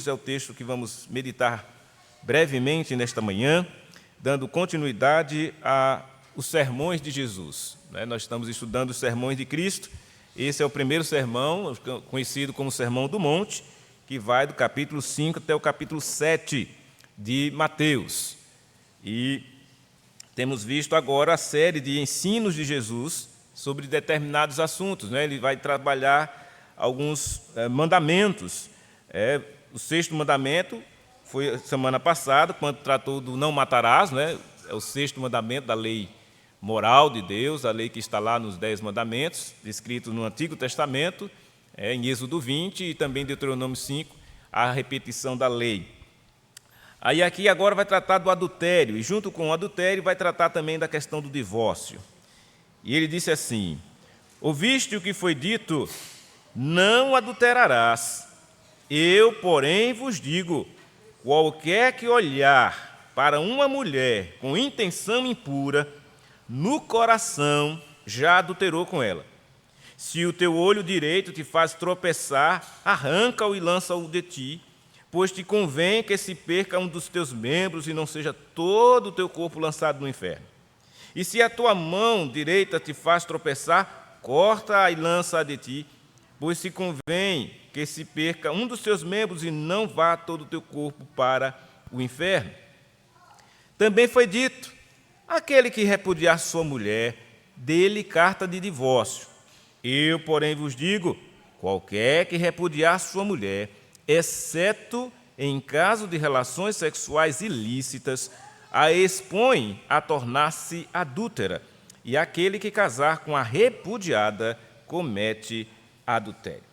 é o texto que vamos meditar brevemente nesta manhã, dando continuidade aos sermões de Jesus. Nós estamos estudando os sermões de Cristo. Esse é o primeiro sermão, conhecido como Sermão do Monte, que vai do capítulo 5 até o capítulo 7 de Mateus. E temos visto agora a série de ensinos de Jesus sobre determinados assuntos. Ele vai trabalhar alguns mandamentos. O sexto mandamento foi semana passada, quando tratou do não matarás, é o sexto mandamento da lei moral de Deus, a lei que está lá nos 10 mandamentos, descrito no Antigo Testamento, em Êxodo 20 e também Deuteronômio 5, a repetição da lei. Aí aqui agora vai tratar do adultério, e junto com o adultério vai tratar também da questão do divórcio. E ele disse assim: ouviste o que foi dito, não adulterarás. Eu, porém, vos digo, qualquer que olhar para uma mulher com intenção impura, no coração já adulterou com ela. Se o teu olho direito te faz tropeçar, arranca-o e lança-o de ti, pois te convém que se perca um dos teus membros e não seja todo o teu corpo lançado no inferno. E se a tua mão direita te faz tropeçar, corta-a e lança-a de ti, pois se convém que se perca um dos teus membros e não vá todo o teu corpo para o inferno. Também foi dito, aquele que repudiar sua mulher, dê-lhe carta de divórcio. Eu, porém, vos digo, qualquer que repudiar sua mulher, exceto em caso de relações sexuais ilícitas, a expõe a tornar-se adúltera, e aquele que casar com a repudiada comete adultério.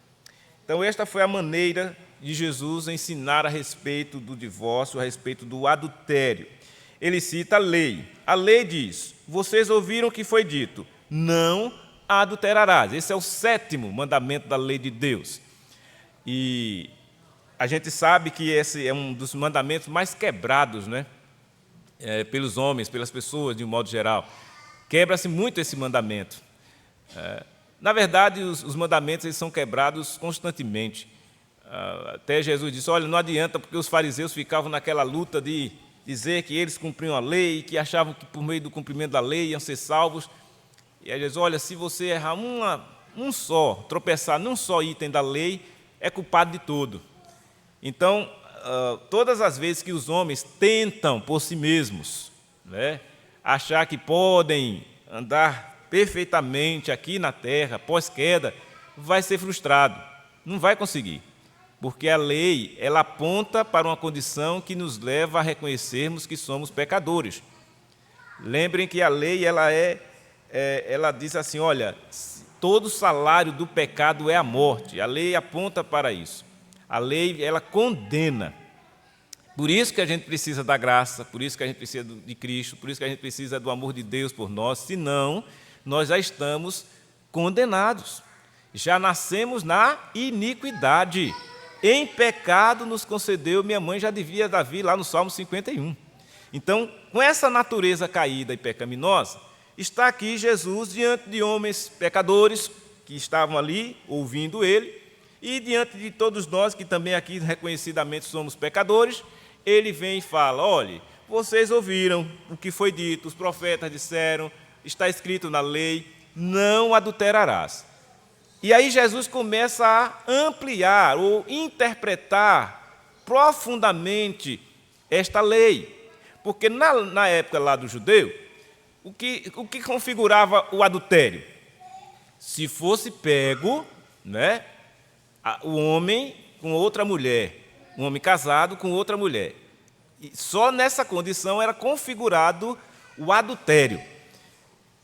Então, esta foi a maneira de Jesus ensinar a respeito do divórcio, a respeito do adultério. Ele cita a lei. A lei diz, vocês ouviram o que foi dito, não adulterarás. Esse é o 7º mandamento da lei de Deus. E a gente sabe que esse é um dos mandamentos mais quebrados, pelos homens, pelas pessoas, de um modo geral. Quebra-se muito esse mandamento. Na verdade, os mandamentos eles são quebrados constantemente. Até Jesus disse, olha, não adianta, porque os fariseus ficavam naquela luta de dizer que eles cumpriam a lei, que achavam que por meio do cumprimento da lei iam ser salvos. E aí Jesus, olha, se você errar tropeçar num só item da lei, é culpado de tudo. Então, todas as vezes que os homens tentam por si mesmos, achar que podem andar perfeitamente aqui na terra, pós-queda, vai ser frustrado, não vai conseguir, porque a lei ela aponta para uma condição que nos leva a reconhecermos que somos pecadores. Lembrem que a lei ela diz assim, olha, todo salário do pecado é a morte, a lei aponta para isso, a lei ela condena. Por isso que a gente precisa da graça, por isso que a gente precisa de Cristo, por isso que a gente precisa do amor de Deus por nós, senão nós já estamos condenados, já nascemos na iniquidade, em pecado nos concedeu, minha mãe já devia Davi lá no Salmo 51. Então, com essa natureza caída e pecaminosa, está aqui Jesus diante de homens pecadores que estavam ali ouvindo ele, e diante de todos nós que também aqui reconhecidamente somos pecadores, ele vem e fala, olhe, vocês ouviram o que foi dito, os profetas disseram, está escrito na lei, não adulterarás. E aí Jesus começa a ampliar ou interpretar profundamente esta lei. Porque na época lá do judeu, o que configurava o adultério? Se fosse pego, o homem com outra mulher, um homem casado com outra mulher. E só nessa condição era configurado o adultério.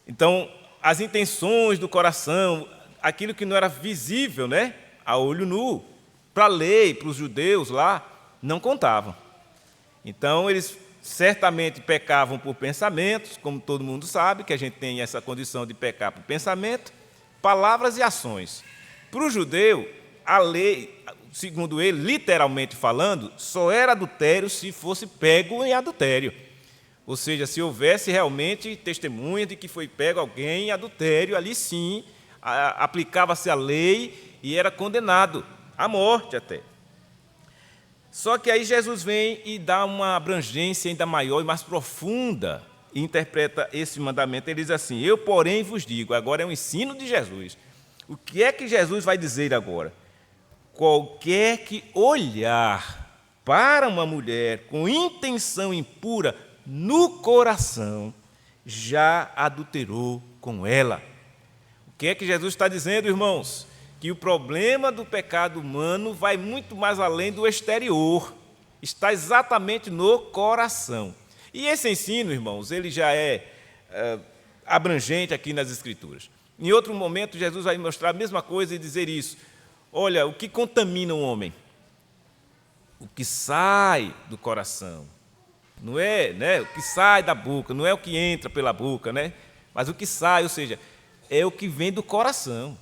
Então, as intenções do coração, aquilo que não era visível, a olho nu, para a lei, para os judeus lá, não contavam. Então, eles certamente pecavam por pensamentos, como todo mundo sabe, que a gente tem essa condição de pecar por pensamento, palavras e ações. Para o judeu, a lei, segundo ele, literalmente falando, só era adultério se fosse pego em adultério. Ou seja, se houvesse realmente testemunha de que foi pego alguém em adultério, ali sim aplicava-se a lei e era condenado à morte até. Só que aí Jesus vem e dá uma abrangência ainda maior e mais profunda e interpreta esse mandamento. Ele diz assim: eu, porém, vos digo. Agora é um ensino de Jesus. O que é que Jesus vai dizer agora? Qualquer que olhar para uma mulher com intenção impura no coração, já adulterou com ela. O que é que Jesus está dizendo, irmãos? Que o problema do pecado humano vai muito mais além do exterior, está exatamente no coração. E esse ensino, irmãos, ele já é abrangente aqui nas Escrituras. Em outro momento, Jesus vai mostrar a mesma coisa e dizer isso. Olha, o que contamina um homem? O que sai do coração. Não é, né, o que sai da boca, não é o que entra pela boca, né? Mas o que sai, ou seja, é o que vem do coração.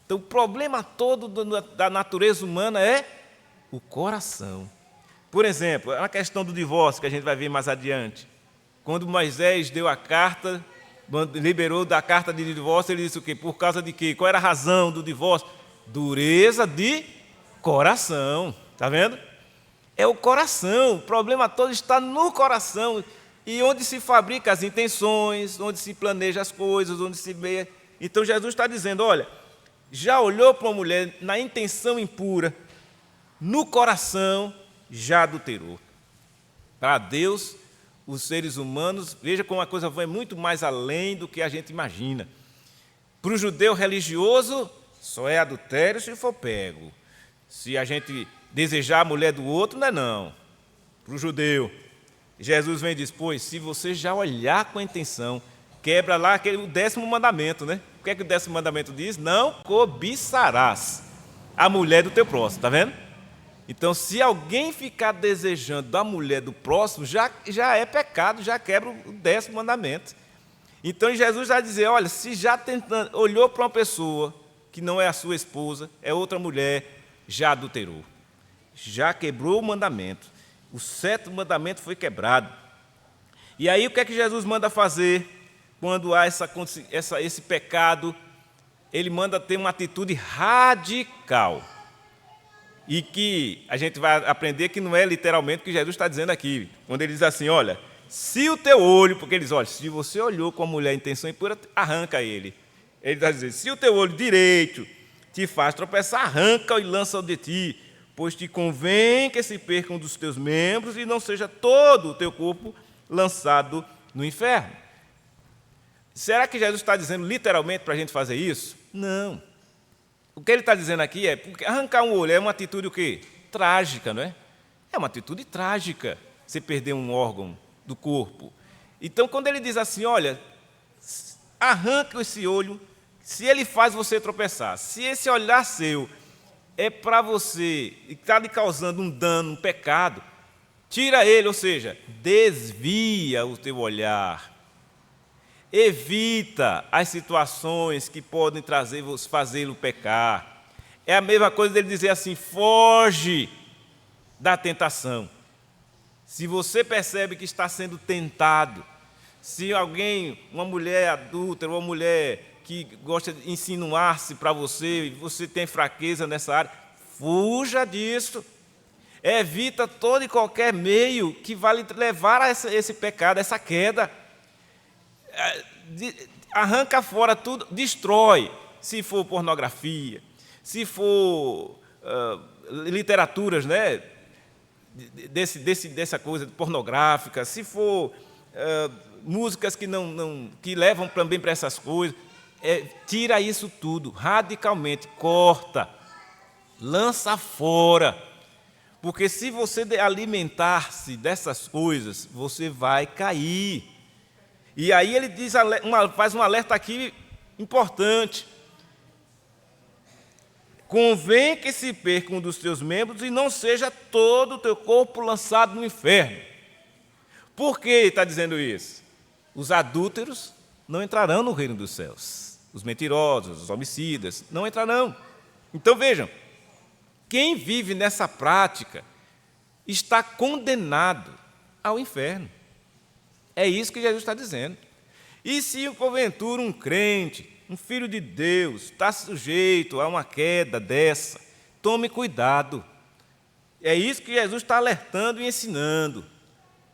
Então, o problema todo da natureza humana é o coração. Por exemplo, a questão do divórcio, que a gente vai ver mais adiante. Quando Moisés deu a carta, liberou da carta de divórcio, ele disse o quê? Por causa de quê? Qual era a razão do divórcio? Dureza de coração. Está vendo? É o coração. O problema todo está no coração. E onde se fabrica as intenções, onde se planeja as coisas, onde se vê. Então, Jesus está dizendo, olha, já olhou para uma mulher na intenção impura, no coração, já adulterou. Para Deus, os seres humanos, veja como a coisa vai muito mais além do que a gente imagina. Para o judeu religioso, só é adultério se for pego. Se a gente desejar a mulher do outro, não é não. Para o judeu, Jesus vem e diz, pois, se você já olhar com a intenção, quebra lá o 10º mandamento, né? O que é que o 10º mandamento diz? Não cobiçarás a mulher do teu próximo, está vendo? Então, se alguém ficar desejando a mulher do próximo, já é pecado, já quebra o 10º mandamento. Então, Jesus vai dizer, olha, se já olhou para uma pessoa que não é a sua esposa, é outra mulher, já adulterou. Já quebrou o mandamento. O 7º mandamento foi quebrado. E aí, o que é que Jesus manda fazer quando há esse pecado? Ele manda ter uma atitude radical. E que a gente vai aprender que não é literalmente o que Jesus está dizendo aqui. Quando ele diz assim, olha, se o teu olho, porque ele diz, olha, se você olhou com a mulher em intenção impura, arranca ele. Ele está dizendo, se o teu olho direito te faz tropeçar, arranca-o e lança-o de ti, pois te convém que se perca um dos teus membros e não seja todo o teu corpo lançado no inferno. Será que Jesus está dizendo literalmente para a gente fazer isso? Não. O que ele está dizendo aqui é, porque arrancar um olho é uma atitude o quê? Trágica, não é? É uma atitude trágica, você perder um órgão do corpo. Então, quando ele diz assim, olha, arranca esse olho, se ele faz você tropeçar, se esse olhar seu é para você, e está lhe causando um dano, um pecado, tira ele, ou seja, desvia o teu olhar. Evita as situações que podem fazê-lo pecar. É a mesma coisa dele dizer assim, foge da tentação. Se você percebe que está sendo tentado, se alguém, uma mulher adúltera, uma mulher que gosta de insinuar-se para você, e você tem fraqueza nessa área, fuja disso. Evita todo e qualquer meio que vai lhe levar a esse pecado, essa queda. Arranca fora tudo, destrói, se for pornografia, se for literaturas, né, dessa coisa pornográfica, se for músicas que levam também para essas coisas, tira isso tudo, radicalmente, corta, lança fora, porque se você alimentar-se dessas coisas, você vai cair. E aí ele faz um alerta aqui importante. Convém que se perca um dos teus membros e não seja todo o teu corpo lançado no inferno. Por que está dizendo isso? Os adúlteros não entrarão no reino dos céus. Os mentirosos, os homicidas, não entrarão. Então vejam, quem vive nessa prática está condenado ao inferno. É isso que Jesus está dizendo. E se, porventura, um crente, um filho de Deus, está sujeito a uma queda dessa, tome cuidado. É isso que Jesus está alertando e ensinando.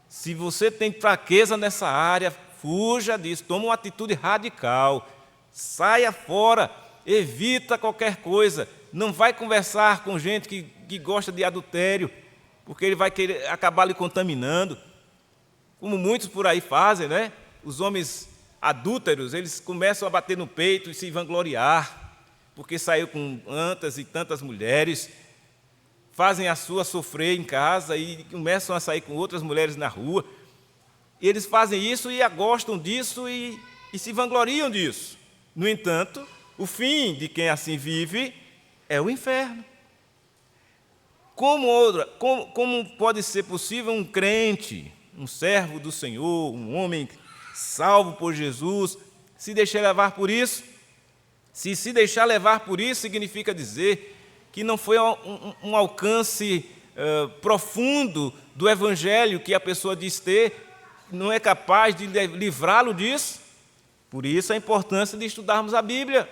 Se você tem fraqueza nessa área, fuja disso, toma uma atitude radical, saia fora, evita qualquer coisa, não vai conversar com gente que gosta de adultério, porque ele vai querer acabar lhe contaminando, como muitos por aí fazem, né? Os homens adúlteros, eles começam a bater no peito e se vangloriar, porque saiu com tantas e tantas mulheres, fazem a sua sofrer em casa e começam a sair com outras mulheres na rua. E eles fazem isso e gostam disso e se vangloriam disso. No entanto, o fim de quem assim vive é o inferno. Como pode ser possível um crente, um servo do Senhor, um homem salvo por Jesus, se deixar levar por isso? Se deixar levar por isso, significa dizer que não foi um alcance profundo do Evangelho que a pessoa diz ter, não é capaz de livrá-lo disso. Por isso a importância de estudarmos a Bíblia.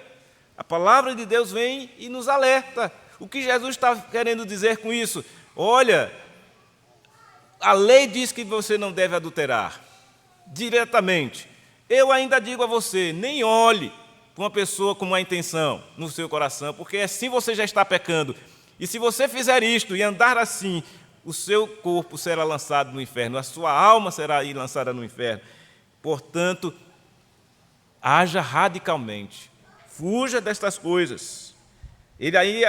A palavra de Deus vem e nos alerta. O que Jesus está querendo dizer com isso? Olha, a lei diz que você não deve adulterar, diretamente. Eu ainda digo a você, nem olhe para uma pessoa com má intenção no seu coração, porque assim você já está pecando. E se você fizer isto e andar assim, o seu corpo será lançado no inferno, a sua alma será lançada no inferno. Portanto, haja radicalmente, fuja destas coisas. Ele aí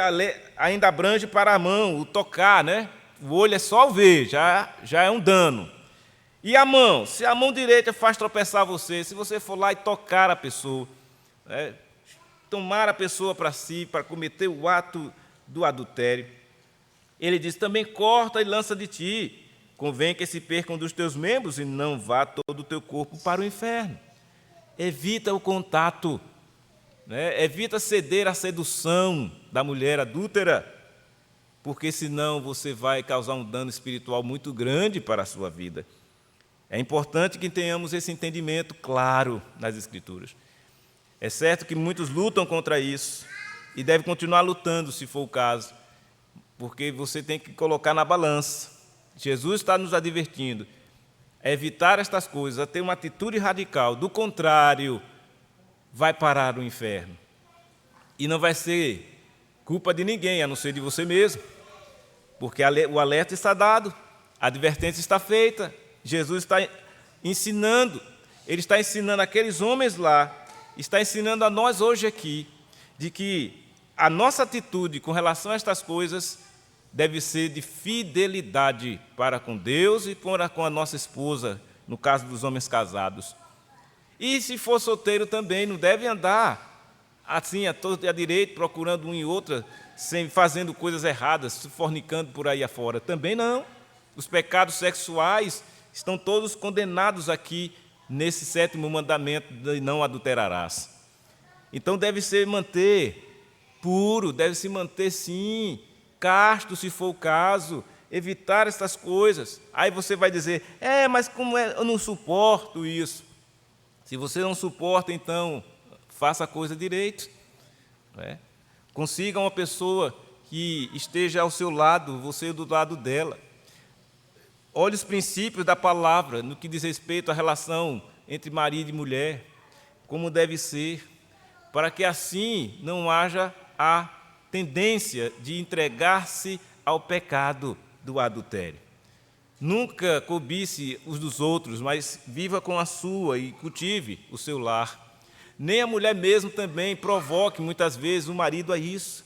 ainda abrange para a mão, o tocar, né? O olho é só o ver, já é um dano. E a mão? Se a mão direita faz tropeçar você, se você for lá e tocar a pessoa, tomar a pessoa para si, para cometer o ato do adultério, ele diz, também corta e lança de ti, convém que se percam dos teus membros e não vá todo o teu corpo para o inferno. Evita o contato, evita ceder à sedução da mulher adúltera, porque senão você vai causar um dano espiritual muito grande para a sua vida. É importante que tenhamos esse entendimento claro nas Escrituras. É certo que muitos lutam contra isso e devem continuar lutando, se for o caso, porque você tem que colocar na balança. Jesus está nos advertindo a evitar estas coisas, a ter uma atitude radical. Do contrário, vai parar no inferno. E não vai ser culpa de ninguém, a não ser de você mesmo, porque o alerta está dado, a advertência está feita. Jesus está ensinando, ele está ensinando aqueles homens lá, está ensinando a nós hoje aqui, de que a nossa atitude com relação a estas coisas deve ser de fidelidade para com Deus e para com a nossa esposa, no caso dos homens casados. E se for solteiro também, não deve andar assim, à torta e à direita, procurando um e outra, fazendo coisas erradas, fornicando por aí afora. Também não. Os pecados sexuais estão todos condenados aqui nesse 7º mandamento de não adulterarás. Então deve se manter puro, deve se manter sim, casto se for o caso, evitar essas coisas. Aí você vai dizer, mas como é, eu não suporto isso. Se você não suporta, então faça a coisa direito. Consiga uma pessoa que esteja ao seu lado, você do lado dela. Olhe os princípios da palavra no que diz respeito à relação entre marido e mulher, como deve ser, para que assim não haja a tendência de entregar-se ao pecado do adultério. Nunca cobice os dos outros, mas viva com a sua e cultive o seu lar. Nem a mulher mesmo também provoque muitas vezes o marido a isso,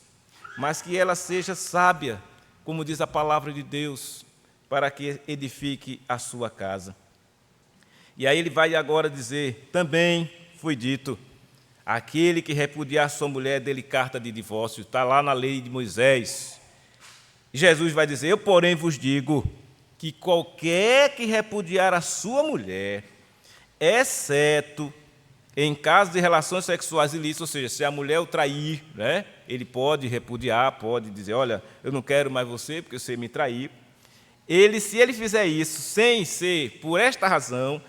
mas que ela seja sábia, como diz a palavra de Deus, para que edifique a sua casa. E aí ele vai agora dizer, também foi dito, aquele que repudiar sua mulher dê-lhe carta de divórcio, está lá na lei de Moisés. Jesus vai dizer, eu porém vos digo, que qualquer que repudiar a sua mulher, exceto em caso de relações sexuais ilícitas, ou seja, se a mulher o trair, ele pode repudiar, pode dizer, olha, eu não quero mais você porque você me traiu. Se ele fizer isso sem ser por esta razão,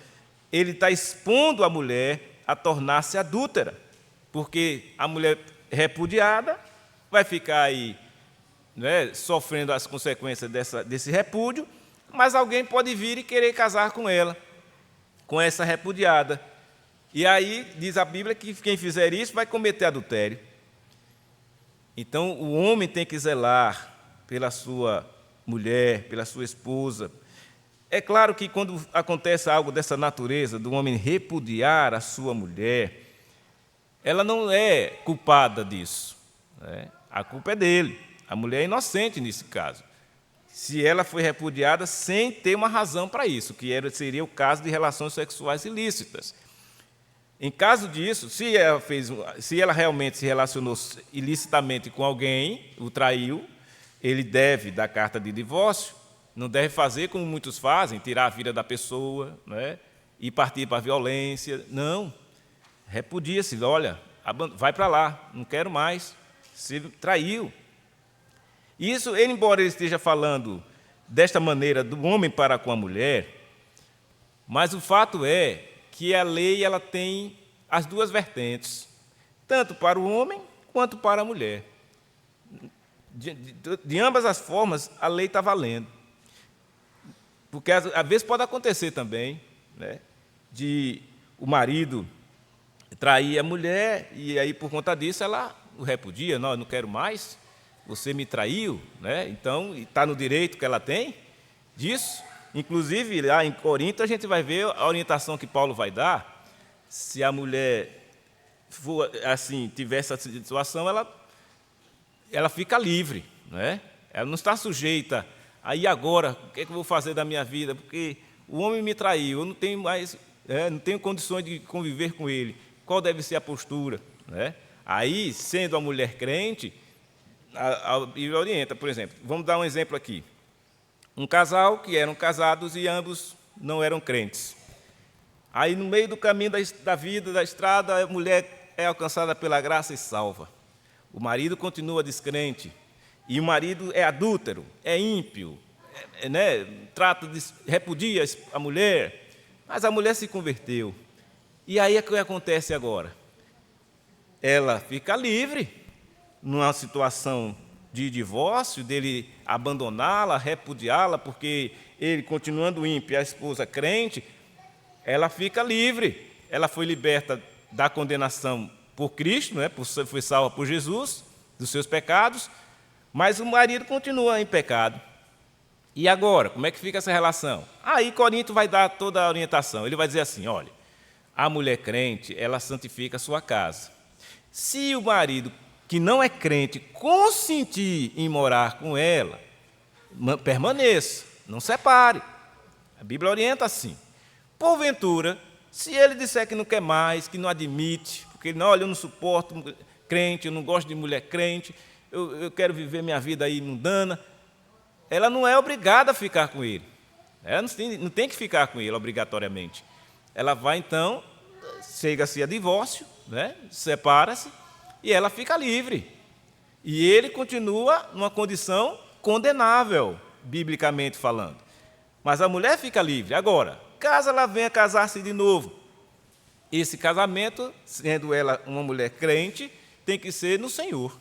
ele está expondo a mulher a tornar-se adúltera, porque a mulher repudiada vai ficar aí né, sofrendo as consequências desse repúdio, mas alguém pode vir e querer casar com ela, com essa repudiada. E aí diz a Bíblia que quem fizer isso vai cometer adultério. Então o homem tem que zelar pela sua mulher, pela sua esposa. É claro que quando acontece algo dessa natureza, do homem repudiar a sua mulher, ela não é culpada disso, né? A culpa é dele. A mulher é inocente nesse caso. Se ela foi repudiada sem ter uma razão para isso, que seria o caso de relações sexuais ilícitas. Em caso disso, se ela realmente se relacionou ilicitamente com alguém, o traiu, ele deve dar carta de divórcio, não deve fazer como muitos fazem, tirar a vida da pessoa, né, e partir para a violência. Não, repudia-se, olha, vai para lá, não quero mais, se traiu. Isso, embora ele esteja falando desta maneira do homem para com a mulher, mas o fato é que a lei ela tem as duas vertentes, tanto para o homem quanto para a mulher. De ambas as formas, a lei está valendo. Porque às vezes pode acontecer também, né, de o marido trair a mulher e aí, por conta disso, ela o repudia. Não, eu não quero mais, você me traiu, né? Então, está no direito que ela tem disso. Inclusive, lá em Corinto, a gente vai ver a orientação que Paulo vai dar. Se a mulher for, assim, tiver essa situação, ela fica livre, né? Ela não está sujeita. Aí agora, o que é que eu vou fazer da minha vida? Porque o homem me traiu, eu não tenho mais, não tenho condições de conviver com ele. Qual deve ser a postura, né? Aí, sendo a mulher crente, a Bíblia orienta, por exemplo. Vamos dar um exemplo aqui. Um casal que eram casados e ambos não eram crentes. Aí, no meio do caminho da vida, da estrada, a mulher é alcançada pela graça e salva. O marido continua descrente. E o marido é adúltero, é ímpio, né? Repudia a mulher. Mas a mulher se converteu. E aí, o que acontece agora? Ela fica livre, numa situação de divórcio, dele abandoná-la, repudiá-la, porque ele, continuando ímpio, a esposa crente, ela fica livre. Ela foi liberta da condenação por Cristo, né? Foi salva por Jesus, dos seus pecados, mas o marido continua em pecado. E agora, como é que fica essa relação? Aí Corinto vai dar toda a orientação. Ele vai dizer assim, olha, a mulher crente, ela santifica a sua casa. Se o marido, que não é crente, consentir em morar com ela, permaneça, não separe. A Bíblia orienta assim. Porventura, se ele disser que não quer mais, que não admite, porque não, olha, eu não suporto crente, eu não gosto de mulher crente, eu quero viver minha vida aí mundana, ela não é obrigada a ficar com ele. Ela não tem que ficar com ele obrigatoriamente. Ela vai, então, chega-se a divórcio, né? Separa-se, e ela fica livre. E ele continua numa condição condenável, biblicamente falando. Mas a mulher fica livre. Agora, caso ela venha casar-se de novo, esse casamento, sendo ela uma mulher crente, tem que ser no Senhor.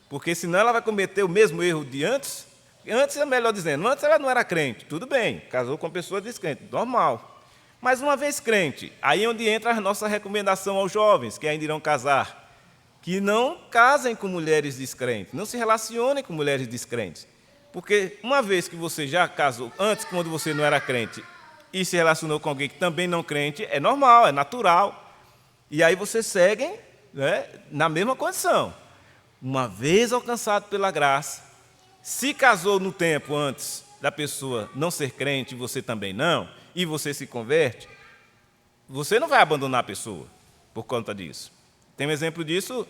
Porque senão ela vai cometer o mesmo erro de antes. Antes, é melhor dizendo, antes ela não era crente, tudo bem, casou com pessoa descrente, normal. Mas uma vez crente, aí é onde entra a nossa recomendação aos jovens que ainda irão casar, que não casem com mulheres descrentes, não se relacionem com mulheres descrentes. Porque uma vez que você já casou, antes, quando você não era crente, e se relacionou com alguém que também não crente, é normal, é natural. E aí vocês seguem, né, na mesma condição. Uma vez alcançado pela graça, se casou no tempo antes da pessoa não ser crente e você também não, e você se converte, você não vai abandonar a pessoa por conta disso. Tem um exemplo disso,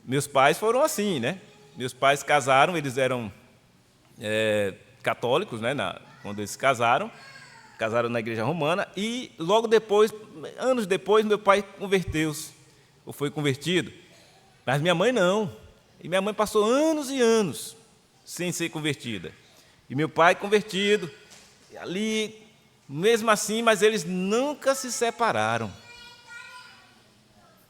meus pais foram assim, né? Meus pais casaram, eles eram católicos, né? Quando eles casaram na igreja romana, e logo depois, anos depois, meu pai converteu-se, ou foi convertido, mas minha mãe não. E minha mãe passou anos e anos sem ser convertida. E meu pai convertido, ali, mesmo assim, mas eles nunca se separaram.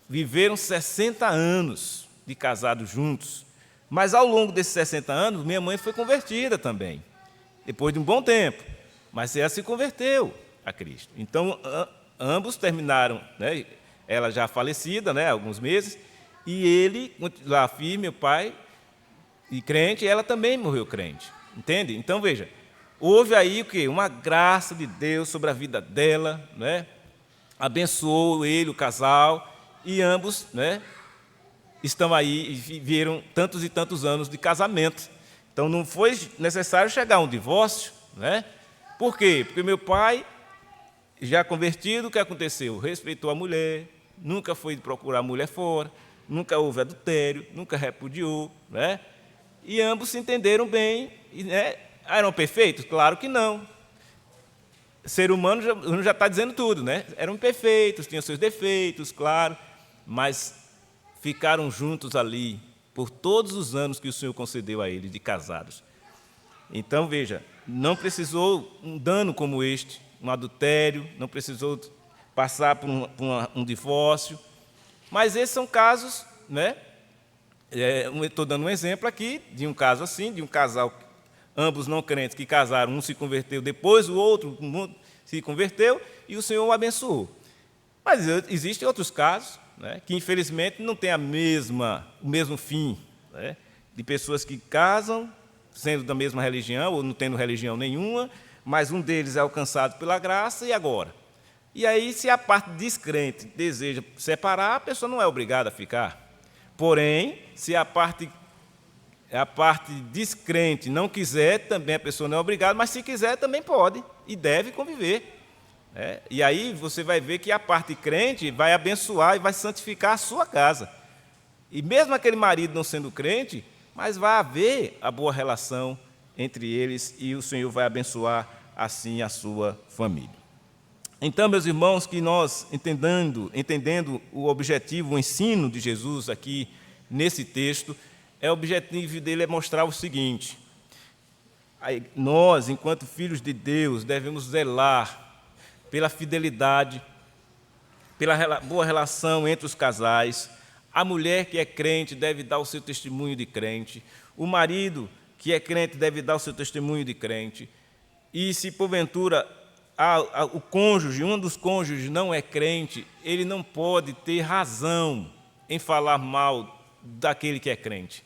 Viveram 60 anos de casados juntos, Mas ao longo desses 60 anos, minha mãe foi convertida também, depois de um bom tempo, mas ela se converteu a Cristo. Então, ambos terminaram, né, ela já falecida, né, há alguns meses, e ele, lá firme, meu pai, e crente, ela também morreu crente, entende? Então, veja, houve aí o quê? Uma graça de Deus sobre a vida dela, né? Abençoou ele, o casal, e ambos, né, estão aí e viveram tantos e tantos anos de casamento. Então, não foi necessário chegar a um divórcio, né? Por quê? Porque meu pai, já convertido, o que aconteceu? Respeitou a mulher, nunca foi procurar a mulher fora, nunca houve adultério, nunca repudiou, né? E ambos se entenderam bem, e, né, eram perfeitos? Claro que não. Ser humano já está dizendo tudo, né? Eram perfeitos, tinham seus defeitos, claro, mas ficaram juntos ali por todos os anos que o Senhor concedeu a eles de casados. Então, veja, não precisou um dano como este, um adultério, não precisou passar por um divórcio, mas esses são casos, né? Estou dando um exemplo aqui de um caso assim, de um casal, ambos não crentes, que casaram, um se converteu depois, o outro se converteu e o Senhor o abençoou. Mas existem outros casos, né, que infelizmente não têm o mesmo fim, né, de pessoas que casam, sendo da mesma religião ou não tendo religião nenhuma, mas um deles é alcançado pela graça e agora. E aí, se a parte descrente deseja separar, a pessoa não é obrigada a ficar. Porém, se a parte descrente não quiser, também a pessoa não é obrigada, mas se quiser também pode e deve conviver. E aí você vai ver que a parte crente vai abençoar e vai santificar a sua casa. E mesmo aquele marido não sendo crente, mas vai haver a boa relação entre eles e o Senhor vai abençoar assim a sua família. Então, meus irmãos, que nós, entendendo o objetivo, o ensino de Jesus aqui nesse texto, o objetivo dele é mostrar o seguinte: nós, enquanto filhos de Deus, devemos zelar pela fidelidade, pela boa relação entre os casais. A mulher que é crente deve dar o seu testemunho de crente. O marido que é crente deve dar o seu testemunho de crente. E se porventura o cônjuge, um dos cônjuges não é crente, ele não pode ter razão em falar mal daquele que é crente.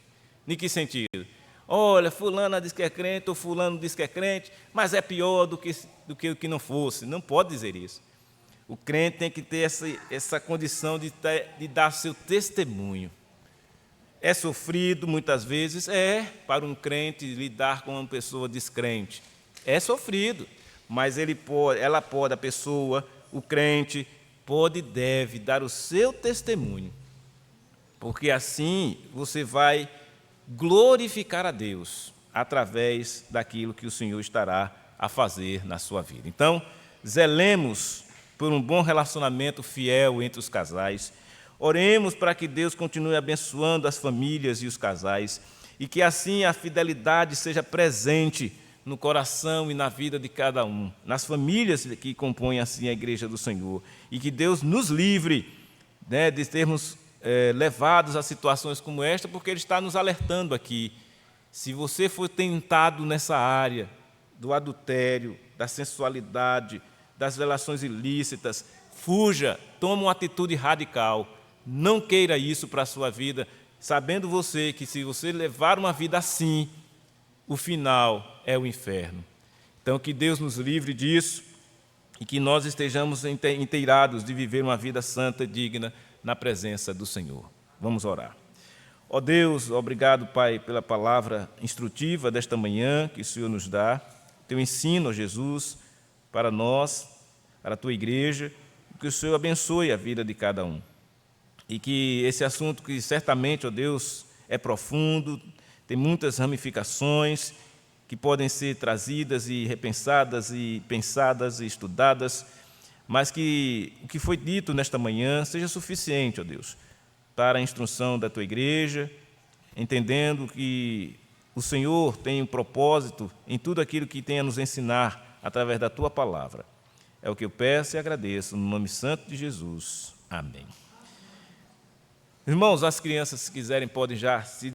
Em que sentido? Olha, fulana diz que é crente, ou fulano diz que é crente, mas é pior do que o que não fosse. Não pode dizer isso. O crente tem que ter essa condição de dar seu testemunho. É sofrido, muitas vezes, para um crente lidar com uma pessoa descrente. É sofrido, mas a pessoa, o crente, pode e deve dar o seu testemunho, porque assim você vai glorificar a Deus através daquilo que o Senhor estará a fazer na sua vida. Então, zelemos por um bom relacionamento fiel entre os casais, oremos para que Deus continue abençoando as famílias e os casais, e que assim a fidelidade seja presente no coração e na vida de cada um, nas famílias que compõem assim a igreja do Senhor, e que Deus nos livre, né, de termos levados a situações como esta, porque Ele está nos alertando aqui. Se você for tentado nessa área do adultério, da sensualidade, das relações ilícitas, fuja, toma uma atitude radical, não queira isso para a sua vida, sabendo você que se você levar uma vida assim, o final é o inferno. Então, que Deus nos livre disso e que nós estejamos inteirados de viver uma vida santa e digna na presença do Senhor. Vamos orar. Ó Deus, obrigado, Pai, pela palavra instrutiva desta manhã que o Senhor nos dá, teu ensino, ó Jesus, para nós, para a tua igreja, que o Senhor abençoe a vida de cada um. E que esse assunto, que certamente, ó Deus, é profundo, tem muitas ramificações que podem ser trazidas e repensadas e pensadas e estudadas, mas que o que foi dito nesta manhã seja suficiente, ó Deus, para a instrução da tua igreja, entendendo que o Senhor tem um propósito em tudo aquilo que tem a nos ensinar através da tua palavra. É o que eu peço e agradeço, no nome santo de Jesus. Amém. Irmãos, as crianças, se quiserem, podem já se